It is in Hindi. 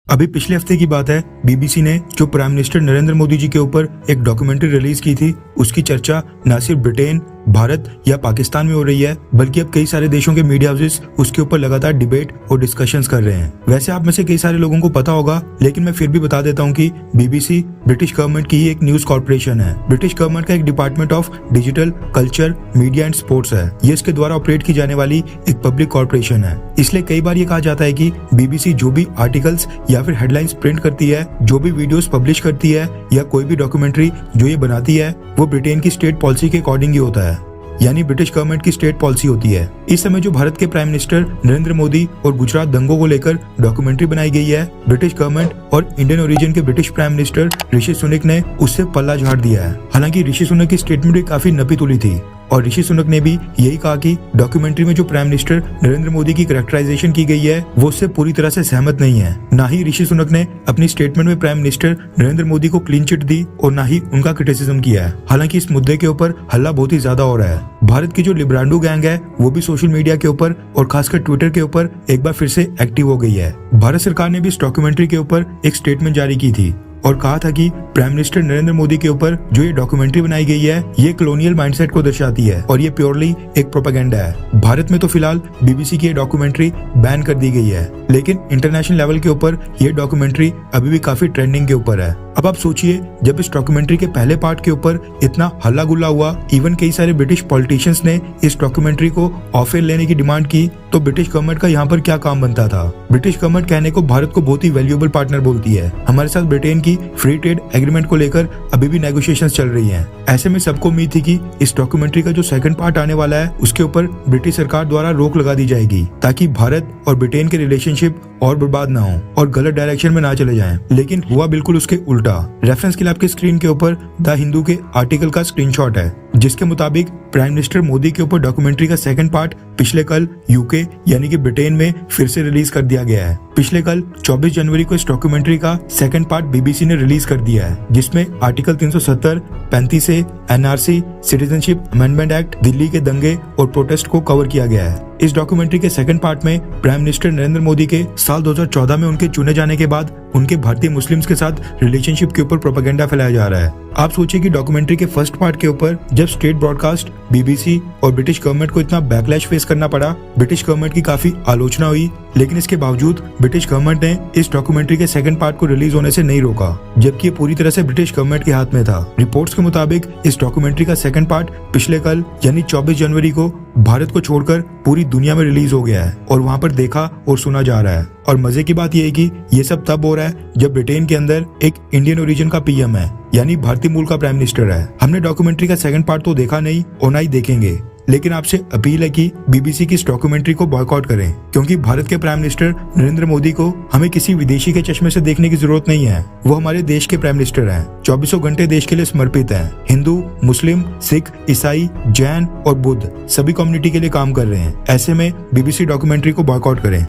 अभी पिछले हफ्ते की बात है, बीबीसी ने जो प्राइम मिनिस्टर नरेंद्र मोदी जी के ऊपर एक डॉक्यूमेंट्री रिलीज की थी, उसकी चर्चा न सिर्फ ब्रिटेन, भारत या पाकिस्तान में हो रही है, बल्कि अब कई सारे देशों के मीडिया हाउसेस उसके ऊपर लगातार डिबेट और डिस्कशंस कर रहे हैं। वैसे आप में से कई सारे लोगों को पता होगा, लेकिन मैं फिर भी बता देता हूँ कि बीबीसी ब्रिटिश गवर्नमेंट की ही एक न्यूज कॉर्पोरेशन है। ब्रिटिश गवर्नमेंट का एक department of digital, culture, media and sports है। ये इसके द्वारा ऑपरेट की जाने वाली एक पब्लिक कॉर्पोरेशन है। इसलिए कई बार ये कहा जाता है कि बीबीसी जो भी आर्टिकल्स या फिर हेडलाइंस प्रिंट करती है, जो भी वीडियोस पब्लिश करती है या कोई भी डॉक्यूमेंट्री जो ये बनाती है, वो ब्रिटेन की स्टेट पॉलिसी के अकॉर्डिंग ही होता है, यानी ब्रिटिश गवर्नमेंट की स्टेट पॉलिसी होती है। इस समय जो भारत के प्राइम मिनिस्टर नरेंद्र मोदी और गुजरात दंगों को लेकर डॉक्यूमेंट्री बनाई गई है, ब्रिटिश गवर्नमेंट और इंडियन ओरिजिन के British prime minister Rishi Sunak ने उससे पल्ला झाड़ दिया है। हालांकि ऋषि सुनक की स्टेटमेंट भी काफी नपी तुली थी और ऋषि सुनक ने भी यही कहा कि डॉक्यूमेंट्री में जो प्राइम मिनिस्टर नरेंद्र मोदी की कैरेक्टराइजेशन की गई है, वो उससे पूरी तरह से सहमत नहीं है। ना ही ऋषि सुनक ने अपनी स्टेटमेंट में प्राइम मिनिस्टर नरेंद्र मोदी को क्लीन चिट दी और ना ही उनका क्रिटिसिज्म किया है। हालांकि इस मुद्दे के ऊपर हल्ला बहुत ही ज्यादा हो रहा है। भारत की जो लिब्रांडो गैंग है, वो भी सोशल मीडिया के ऊपर और खासकर ट्विटर के ऊपर एक बार फिर से एक्टिव हो गई है। भारत सरकार ने भी इस डॉक्यूमेंट्री के ऊपर एक स्टेटमेंट जारी की थी और कहा था कि प्राइम मिनिस्टर नरेंद्र मोदी के ऊपर जो ये डॉक्यूमेंट्री बनाई गई है, ये कॉलोनियल माइंडसेट को दर्शाती है और ये प्योरली एक प्रोपेगेंडा है। भारत में तो फिलहाल बीबीसी की ये डॉक्यूमेंट्री बैन कर दी गई है, लेकिन इंटरनेशनल लेवल के ऊपर ये डॉक्यूमेंट्री अभी भी काफी ट्रेंडिंग के ऊपर है। अब आप सोचिए, जब इस डॉक्यूमेंट्री के पहले पार्ट के ऊपर इतना हल्ला गुल्ला हुआ, इवन कई सारे ब्रिटिश पॉलिटिशियंस ने इस डॉक्यूमेंट्री को ऑफ एयर लेने की डिमांड की, तो ब्रिटिश गवर्नमेंट का यहाँ पर क्या काम बनता था। ब्रिटिश गवर्नमेंट कहने को भारत को बहुत ही वैल्यूएबल पार्टनर बोलती है। हमारे साथ ब्रिटेन की फ्री ट्रेड एग्रीमेंट को लेकर अभी भी नेगोशिएशंस चल रही हैं। ऐसे में सबको उम्मीद थी कि इस डॉक्यूमेंट्री का जो सेकंड पार्ट आने वाला है, उसके ऊपर ब्रिटिश सरकार द्वारा रोक लगा दी जाएगी, ताकि भारत और ब्रिटेन के रिलेशनशिप और बर्बाद ना हो और गलत डायरेक्शन में ना चले जाएं। लेकिन हुआ बिल्कुल उसके उल्टा। रेफरेंस के लिए आपके स्क्रीन के ऊपर द हिंदू के आर्टिकल का स्क्रीनशॉट है, जिसके मुताबिक प्राइम मिनिस्टर मोदी के ऊपर डॉक्यूमेंट्री का सेकंड पार्ट पिछले कल यूके यानी कि ब्रिटेन में फिर से रिलीज कर दिया गया है। पिछले कल 24 जनवरी को इस डॉक्यूमेंट्री का सेकंड पार्ट बीबीसी ने रिलीज कर दिया है, जिसमें article 370, 35 A, NRC, citizenship amendment act, Delhi के दंगे और प्रोटेस्ट को कवर किया गया है। इस डॉक्यूमेंट्री के सेकंड पार्ट में प्राइम मिनिस्टर नरेंद्र मोदी के साल 2014 में उनके चुने जाने के बाद उनके भारतीय मुस्लिम्स के साथ रिलेशनशिप के ऊपर प्रोपेगेंडा फैलाया जा रहा है। आप सोचिए कि डॉक्यूमेंट्री के फर्स्ट पार्ट के ऊपर जब स्टेट ब्रॉडकास्ट, बीबीसी और ब्रिटिश गवर्नमेंट को इतना बैकलैश फेस करना पड़ा, ब्रिटिश गवर्नमेंट की काफी आलोचना हुई, लेकिन इसके बावजूद ब्रिटिश गवर्नमेंट ने इस डॉक्यूमेंट्री के सेकंड पार्ट को रिलीज होने से नहीं रोका, जबकि ये पूरी तरह से ब्रिटिश गवर्नमेंट के हाथ में था। रिपोर्ट्स के मुताबिक इस डॉक्यूमेंट्री का सेकंड पार्ट पिछले कल यानी 24 जनवरी को भारत को छोड़कर पूरी दुनिया में रिलीज हो गया है और वहाँ पर देखा और सुना जा रहा है। और मजे की बात यह है कि ये सब तब हो रहा है जब ब्रिटेन के अंदर एक इंडियन ओरिजिन का पीएम है, यानी भारतीय मूल का प्राइम मिनिस्टर है। हमने डॉक्यूमेंट्री का सेकंड पार्ट तो देखा नहीं और ना ही देखेंगे, लेकिन आपसे अपील है कि बीबीसी की इस डॉक्यूमेंट्री को बॉयकॉट करें, क्योंकि भारत के प्राइम मिनिस्टर नरेंद्र मोदी को हमें किसी विदेशी के चश्मे से देखने की जरूरत नहीं है। वो हमारे देश के प्राइम मिनिस्टर हैं, 24 घंटे देश के लिए समर्पित हैं। हिंदू, मुस्लिम, सिख, ईसाई, जैन और बुद्ध सभी कम्युनिटी के लिए काम कर रहे हैं। ऐसे में बीबीसी डॉक्यूमेंट्री को बॉयकॉट करें।